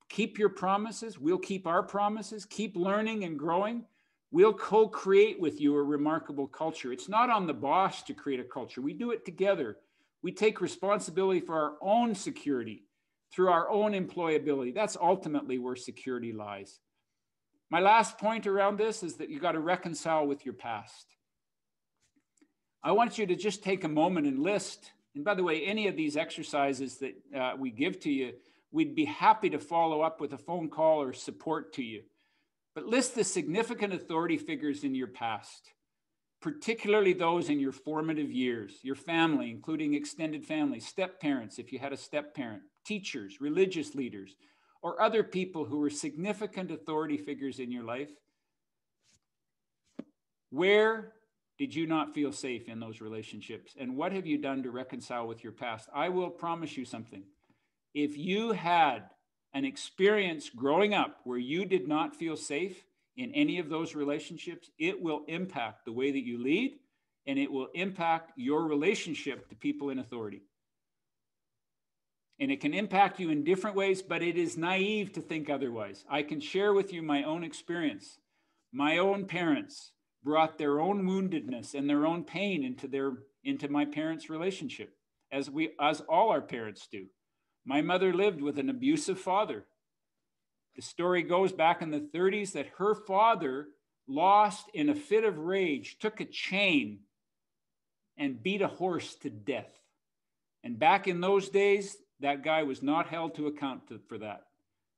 keep your promises, we'll keep our promises, keep learning and growing. We'll co-create with you a remarkable culture. It's not on the boss to create a culture. We do it together. We take responsibility for our own security through our own employability. That's ultimately where security lies. My last point around this is that you got to reconcile with your past. I want you to just take a moment and list. And by the way, any of these exercises that we give to you, we'd be happy to follow up with a phone call or support to you. But list the significant authority figures in your past, particularly those in your formative years, your family, including extended family, step-parents, if you had a step-parent, teachers, religious leaders, or other people who were significant authority figures in your life. Where did you not feel safe in those relationships? And what have you done to reconcile with your past? I will promise you something. If you had an experience growing up where you did not feel safe in any of those relationships, it will impact the way that you lead, and it will impact your relationship to people in authority. And it can impact you in different ways, but it is naive to think otherwise. I can share with you my own experience. My own parents brought their own woundedness and their own pain into my parents' relationship, as all our parents do. My mother lived with an abusive father. The story goes back in the 30s that her father lost in a fit of rage, took a chain and beat a horse to death. And back in those days, that guy was not held to account for that.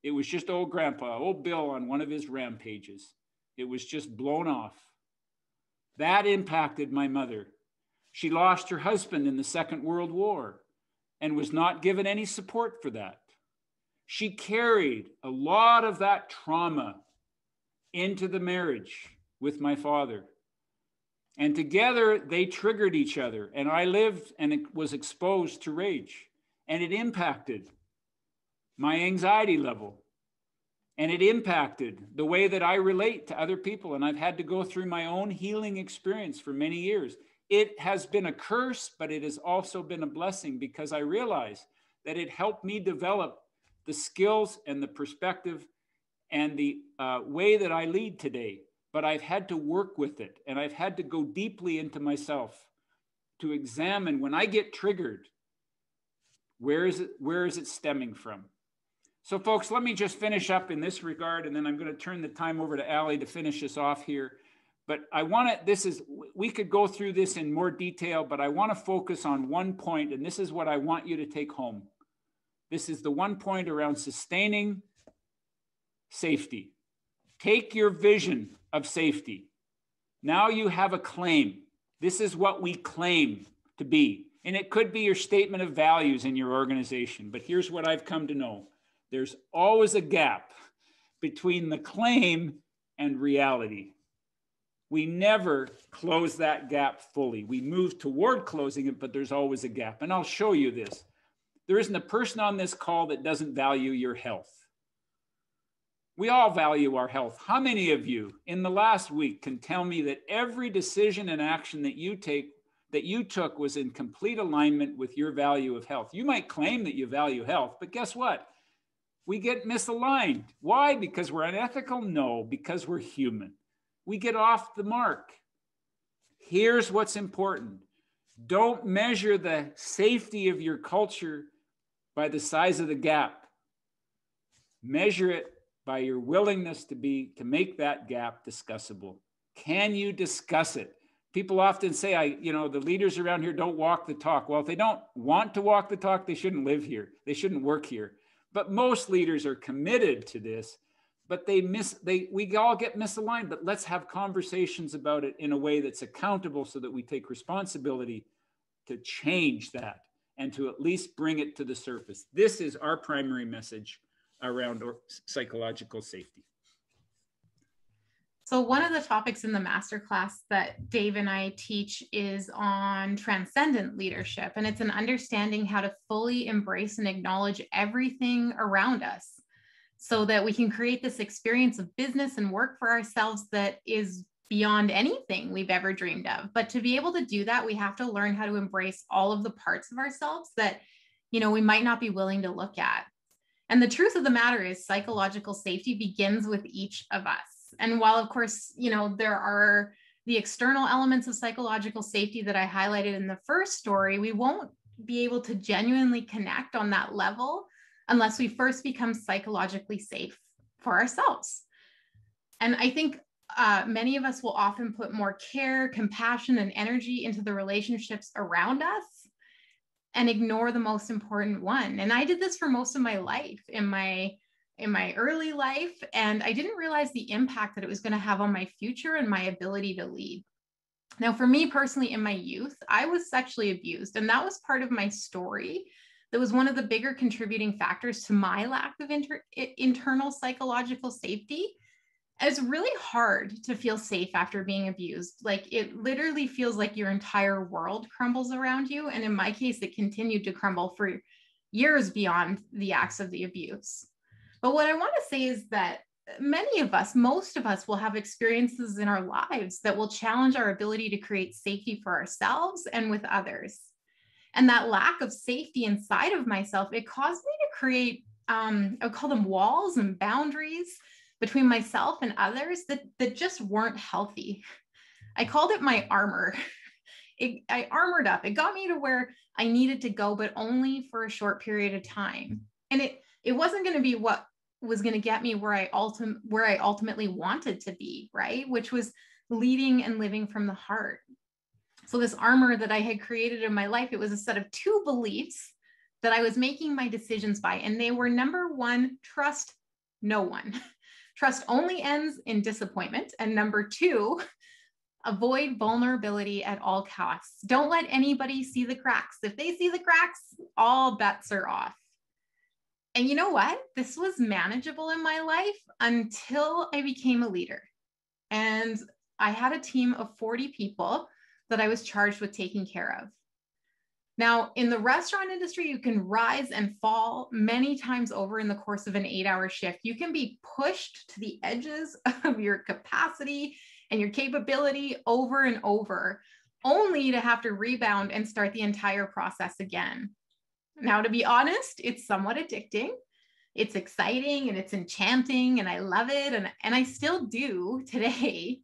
It was just old grandpa, old Bill on one of his rampages. It was just blown off. That impacted my mother. She lost her husband in the Second World War and was not given any support for that. She carried a lot of that trauma into the marriage with my father. And together they triggered each other. And I lived and was exposed to rage. And it impacted my anxiety level. And it impacted the way that I relate to other people. And I've had to go through my own healing experience for many years. It has been a curse, but it has also been a blessing because I realize that it helped me develop the skills and the perspective and the way that I lead today. But I've had to work with it, and I've had to go deeply into myself to examine when I get triggered, where is it stemming from? So folks, let me just finish up in this regard, and then I'm going to turn the time over to Allie to finish this off here. But we could go through this in more detail, but I want to focus on one point, and this is what I want you to take home. This is the one point around sustaining safety. Take your vision of safety. Now you have a claim. This is what we claim to be. And it could be your statement of values in your organization. But here's what I've come to know. There's always a gap between the claim and reality. We never close that gap fully. We move toward closing it, but there's always a gap. And I'll show you this. There isn't a person on this call that doesn't value your health. We all value our health. How many of you in the last week can tell me that every decision and action that you took was in complete alignment with your value of health? You might claim that you value health, but guess what? We get misaligned. Why? Because we're unethical? No, because we're human. We get off the mark. Here's what's important. Don't measure the safety of your culture by the size of the gap. Measure it by your willingness to make that gap discussable. Can you discuss it? People often say, the leaders around here don't walk the talk. Well, if they don't want to walk the talk, they shouldn't live here. They shouldn't work here. But most leaders are committed to this, but we all get misaligned. But let's have conversations about it in a way that's accountable so that we take responsibility to change that and to at least bring it to the surface. This is our primary message around psychological safety. So one of the topics in the masterclass that Dave and I teach is on transcendent leadership, and it's an understanding how to fully embrace and acknowledge everything around us so that we can create this experience of business and work for ourselves that is beyond anything we've ever dreamed of. But to be able to do that, we have to learn how to embrace all of the parts of ourselves that, we might not be willing to look at. And the truth of the matter is psychological safety begins with each of us. And while, of course, there are the external elements of psychological safety that I highlighted in the first story, we won't be able to genuinely connect on that level unless we first become psychologically safe for ourselves. And I think many of us will often put more care, compassion, and energy into the relationships around us and ignore the most important one. And I did this for most of my life, in my early life, and I didn't realize the impact that it was going to have on my future and my ability to lead. Now, for me personally, in my youth, I was sexually abused, and that was part of my story. That was one of the bigger contributing factors to my lack of internal psychological safety. It's really hard to feel safe after being abused. Like, it literally feels like your entire world crumbles around you. And in my case, it continued to crumble for years beyond the acts of the abuse. But what I want to say is that many of us, most of us, will have experiences in our lives that will challenge our ability to create safety for ourselves and with others. And that lack of safety inside of myself, it caused me to create, I would call them walls and boundaries between myself and others that just weren't healthy. I called it my armor. I armored up. It got me to where I needed to go, but only for a short period of time. And it wasn't going to be what was going to get me where I ultimately wanted to be, right? Which was leading and living from the heart. So this armor that I had created in my life, it was a set of 2 beliefs that I was making my decisions by. And they were, number one, trust no one. Trust only ends in disappointment. And number 2, avoid vulnerability at all costs. Don't let anybody see the cracks. If they see the cracks, all bets are off. And you know what? This was manageable in my life until I became a leader. And I had a team of 40 people that I was charged with taking care of. Now, in the restaurant industry, you can rise and fall many times over in the course of an 8-hour shift. You can be pushed to the edges of your capacity and your capability over and over, only to have to rebound and start the entire process again. Now, to be honest, it's somewhat addicting. It's exciting and it's enchanting and I love it. And I still do today.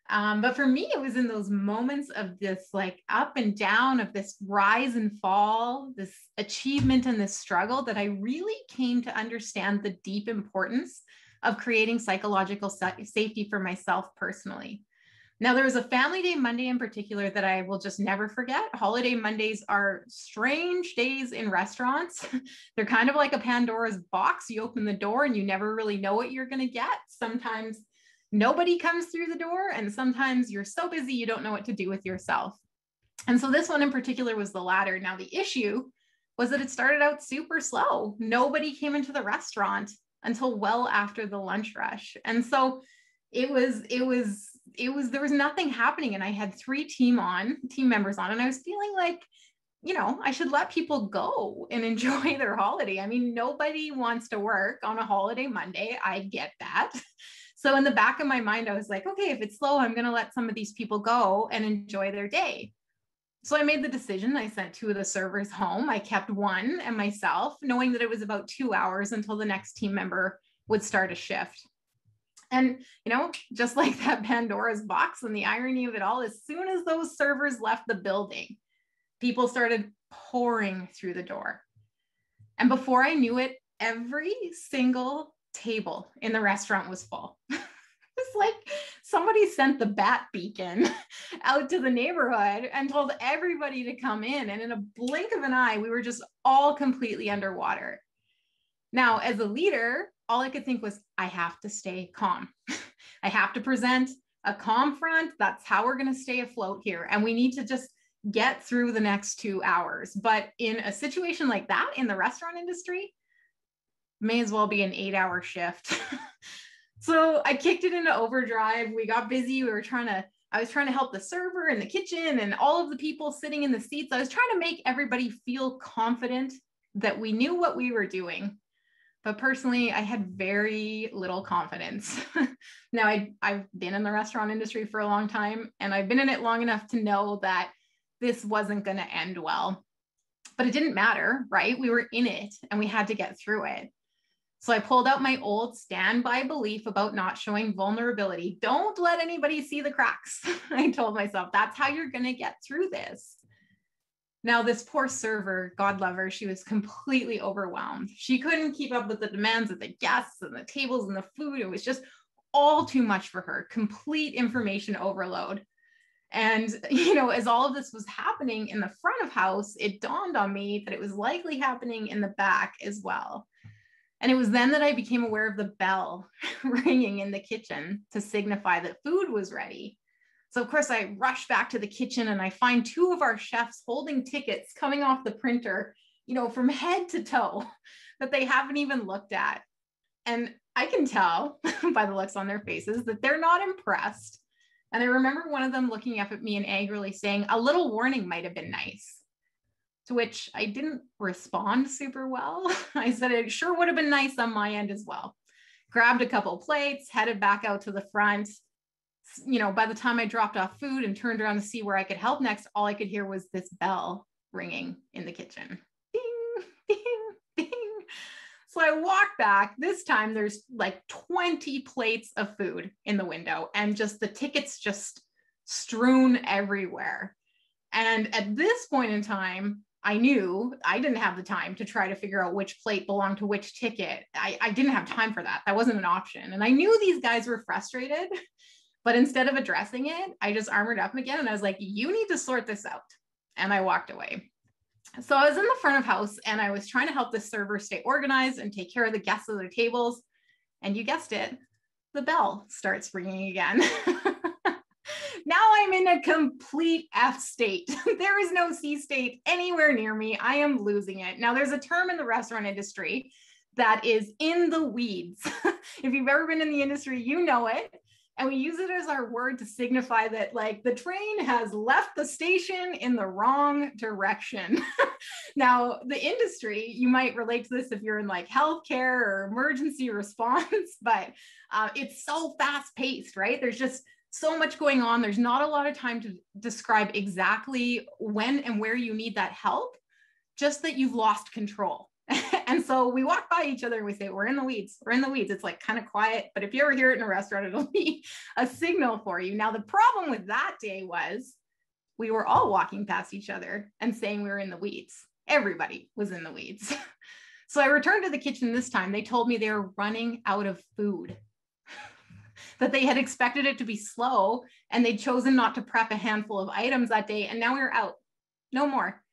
But for me, it was in those moments of this like up and down, of this rise and fall, this achievement and this struggle, that I really came to understand the deep importance of creating psychological safety for myself personally. Now, there was a Family Day Monday in particular that I will just never forget. Holiday Mondays are strange days in restaurants. They're kind of like a Pandora's box. You open the door and you never really know what you're going to get. Sometimes nobody comes through the door, and sometimes you're so busy you don't know what to do with yourself. And so this one in particular was the latter. Now, the issue was that it started out super slow. Nobody came into the restaurant until well after the lunch rush. And so there was nothing happening. And I had 3 team members on, and I was feeling like, I should let people go and enjoy their holiday. I mean, nobody wants to work on a holiday Monday. I get that. So in the back of my mind, I was like, okay, if it's slow, I'm going to let some of these people go and enjoy their day. So I made the decision. I sent 2 of the servers home. I kept 1 and myself, knowing that it was about 2 hours until the next team member would start a shift. And, just like that Pandora's box, and the irony of it all, as soon as those servers left the building, people started pouring through the door. And before I knew it, every single table in the restaurant was full. It's like somebody sent the bat beacon out to the neighborhood and told everybody to come in. And in a blink of an eye, we were just all completely underwater. Now, as a leader, all I could think was, I have to stay calm. I have to present a calm front. That's how we're going to stay afloat here. And we need to just get through the next 2 hours. But in a situation like that, in the restaurant industry, may as well be an 8-hour shift. So I kicked it into overdrive. We got busy. I was trying to help the server in the kitchen and all of the people sitting in the seats. I was trying to make everybody feel confident that we knew what we were doing. But personally, I had very little confidence. Now, I've been in the restaurant industry for a long time, and I've been in it long enough to know that this wasn't going to end well. But it didn't matter, right? We were in it, and we had to get through it. So I pulled out my old standby belief about not showing vulnerability. Don't let anybody see the cracks. I told myself, that's how you're going to get through this. Now, this poor server, God love her, she was completely overwhelmed. She couldn't keep up with the demands of the guests and the tables and the food. It was just all too much for her, complete information overload. And, as all of this was happening in the front of house, it dawned on me that it was likely happening in the back as well. And it was then that I became aware of the bell ringing in the kitchen to signify that food was ready. So of course I rush back to the kitchen and I find 2 of our chefs holding tickets coming off the printer, from head to toe that they haven't even looked at. And I can tell by the looks on their faces that they're not impressed. And I remember one of them looking up at me and angrily saying, a little warning might have been nice. To which I didn't respond super well. I said it sure would have been nice on my end as well. Grabbed a couple plates, headed back out to the front. By the time I dropped off food and turned around to see where I could help next, all I could hear was this bell ringing in the kitchen. Ding, ding, ding. So I walked back. This time there's like 20 plates of food in the window and just the tickets just strewn everywhere. And at this point in time, I knew I didn't have the time to try to figure out which plate belonged to which ticket. I didn't have time for that. That wasn't an option. And I knew these guys were frustrated, but instead of addressing it, I just armored up again. And I was like, you need to sort this out. And I walked away. So I was in the front of house and I was trying to help the server stay organized and take care of the guests at their tables. And you guessed it, the bell starts ringing again. Now I'm in a complete F state. There is no C state anywhere near me. I am losing it. Now there's a term in the restaurant industry that is in the weeds. If you've ever been in the industry, you know it. And we use it as our word to signify that like the train has left the station in the wrong direction. Now, the industry, you might relate to this if you're in like healthcare or emergency response, but it's so fast paced, right? There's just so much going on. There's not a lot of time to describe exactly when and where you need that help, just that you've lost control. And so we walk by each other and we say, we're in the weeds. We're in the weeds. It's like kind of quiet, but if you ever hear it in a restaurant, it'll be a signal for you. Now, the problem with that day was we were all walking past each other and saying we were in the weeds. Everybody was in the weeds. So I returned to the kitchen this time. They told me they were running out of food, that they had expected it to be slow and they'd chosen not to prep a handful of items that day. And now we were out, no more.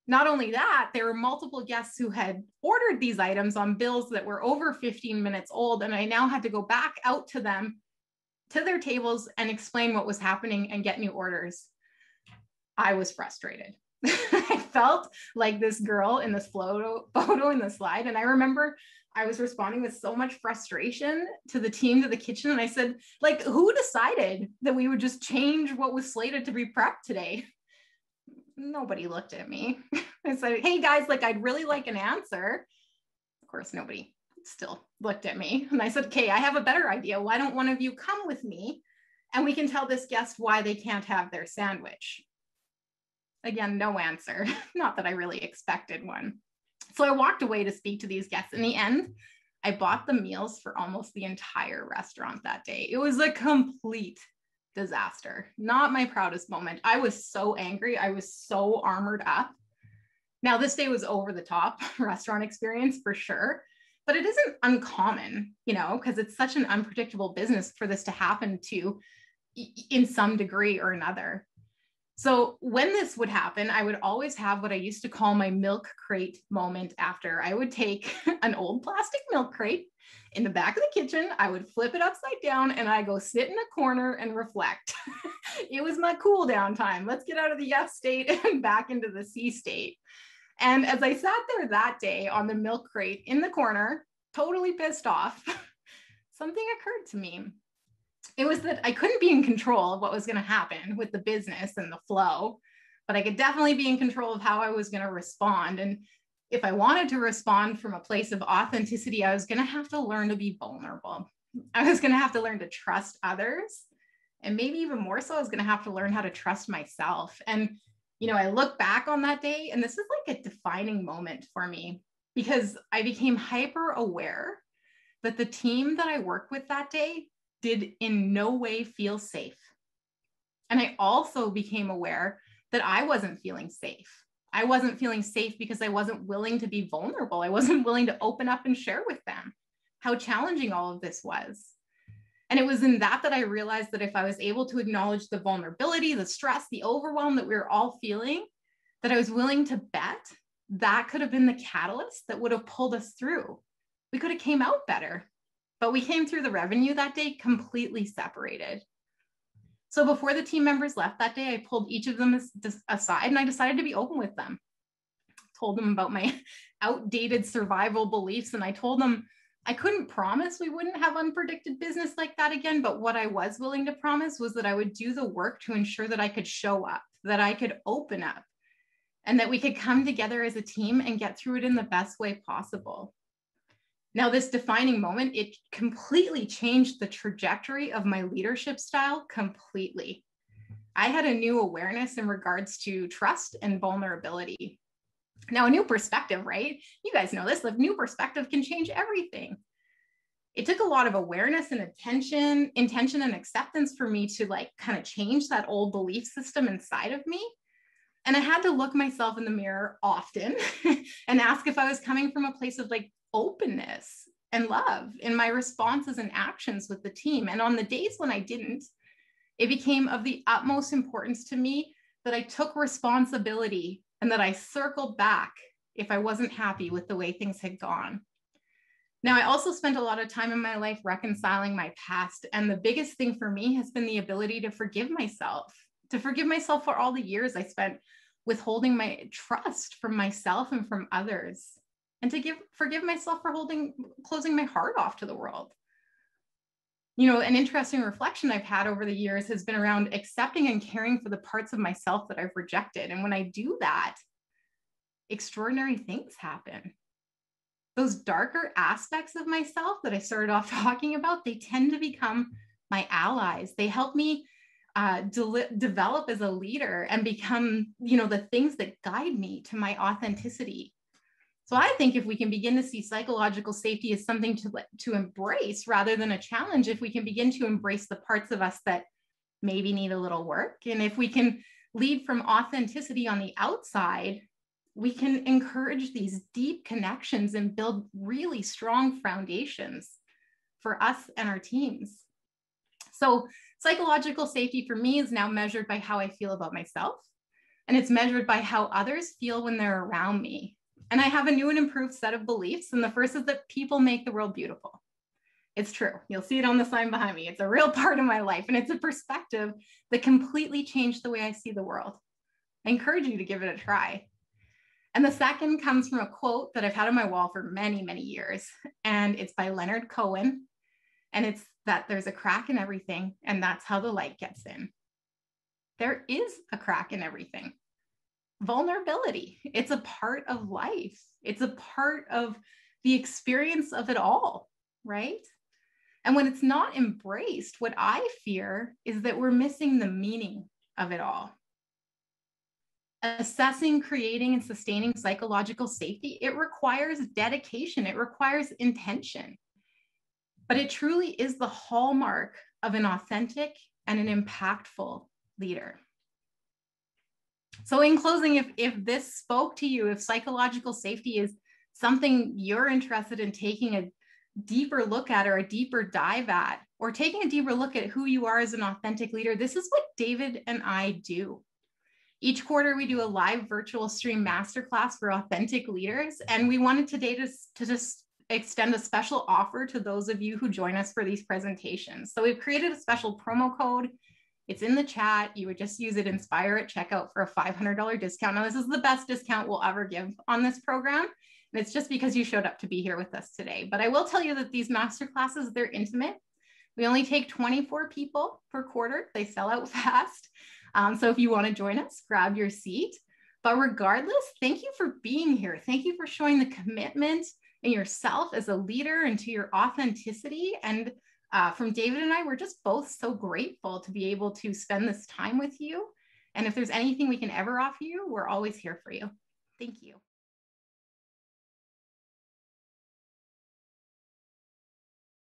Not only that, there were multiple guests who had ordered these items on bills that were over 15 minutes old. And I now had to go back out to them, to their tables, and explain what was happening and get new orders. I was frustrated. I felt like this girl in this photo in the slide. And I remember I was responding with so much frustration to the team, to the kitchen. And I said, like, who decided that we would just change what was slated to be prepped today? Nobody looked at me. I said, hey guys, like, I'd really like an answer. Of course, nobody still looked at me. And I said, okay, I have a better idea. Why don't one of you come with me and we can tell this guest why they can't have their sandwich? Again, no answer. Not that I really expected one. So I walked away to speak to these guests. In the end, I bought the meals for almost the entire restaurant that day. It was a complete disaster. Not my proudest moment. I was so angry. I was so armored up. Now, this day was over the top restaurant experience for sure, but it isn't uncommon, you know, because it's such an unpredictable business for this to happen to in some degree or another. So when this would happen, I would always have what I used to call my milk crate moment after. I would take an old plastic milk crate in the back of the kitchen, I would flip it upside down and I go sit in a corner and reflect. It was my cool down time. Let's get out of the F state and back into the C state. And as I sat there that day on the milk crate in the corner, totally pissed off, something occurred to me. It was that I couldn't be in control of what was going to happen with the business and the flow, but I could definitely be in control of how I was going to respond. And if I wanted to respond from a place of authenticity, I was going to have to learn to be vulnerable. I was going to have to learn to trust others. And maybe even more so, I was going to have to learn how to trust myself. And, you know, I look back on that day, and this is like a defining moment for me because I became hyper aware that the team that I worked with that day did in no way feel safe. And I also became aware that I wasn't feeling safe. I wasn't feeling safe because I wasn't willing to be vulnerable. I wasn't willing to open up and share with them how challenging all of this was. And it was in that I realized that if I was able to acknowledge the vulnerability, the stress, the overwhelm that we were all feeling, that I was willing to bet that could have been the catalyst that would have pulled us through. We could have came out better, but we came through the revenue that day completely separated. So before the team members left that day, I pulled each of them aside and I decided to be open with them. Told them about my outdated survival beliefs. And I told them I couldn't promise we wouldn't have unpredicted business like that again. But what I was willing to promise was that I would do the work to ensure that I could show up, that I could open up, and that we could come together as a team and get through it in the best way possible. Now, this defining moment, it completely changed the trajectory of my leadership style completely. I had a new awareness in regards to trust and vulnerability. Now, a new perspective, right? You guys know this, a new perspective can change everything. It took a lot of awareness and intention and acceptance for me to like kind of change that old belief system inside of me. And I had to look myself in the mirror often and ask if I was coming from a place of like openness and love in my responses and actions with the team. And on the days when I didn't, it became of the utmost importance to me that I took responsibility and that I circled back if I wasn't happy with the way things had gone. Now, I also spent a lot of time in my life reconciling my past. And the biggest thing for me has been the ability to forgive myself for all the years I spent withholding my trust from myself and from others, and to forgive myself for closing my heart off to the world. You know, an interesting reflection I've had over the years has been around accepting and caring for the parts of myself that I've rejected. And when I do that, extraordinary things happen. Those darker aspects of myself that I started off talking about, they tend to become my allies. They help me develop as a leader and become, you know, the things that guide me to my authenticity. So I think if we can begin to see psychological safety as something to embrace rather than a challenge, if we can begin to embrace the parts of us that maybe need a little work, and if we can lead from authenticity on the outside, we can encourage these deep connections and build really strong foundations for us and our teams. So psychological safety for me is now measured by how I feel about myself, and it's measured by how others feel when they're around me. And I have a new and improved set of beliefs. And the first is that people make the world beautiful. It's true. You'll see it on the sign behind me. It's a real part of my life. And it's a perspective that completely changed the way I see the world. I encourage you to give it a try. And the second comes from a quote that I've had on my wall for many, many years. And it's by Leonard Cohen. And it's that there's a crack in everything, and that's how the light gets in. There is a crack in everything. Vulnerability. It's a part of life. It's a part of the experience of it all, right? And when it's not embraced, what I fear is that we're missing the meaning of it all. Assessing, creating, and sustaining psychological safety, it requires dedication. It requires intention. But it truly is the hallmark of an authentic and an impactful leader. So in closing, if this spoke to you, if psychological safety is something you're interested in taking a deeper look at, or a deeper dive at, or taking a deeper look at who you are as an authentic leader, this is what David and I do. Each quarter, we do a live virtual stream masterclass for authentic leaders. And we wanted today to just extend a special offer to those of you who join us for these presentations. So we've created a special promo code. It's in the chat. You would just use it, Inspire, at checkout for a $500 discount. Now, this is the best discount we'll ever give on this program. And it's just because you showed up to be here with us today. But I will tell you that these masterclasses, they're intimate. We only take 24 people per quarter. They sell out fast. So if you want to join us, grab your seat. But regardless, thank you for being here. Thank you for showing the commitment in yourself as a leader and to your authenticity. And from David and I, we're just both so grateful to be able to spend this time with you. And if there's anything we can ever offer you, we're always here for you. Thank you.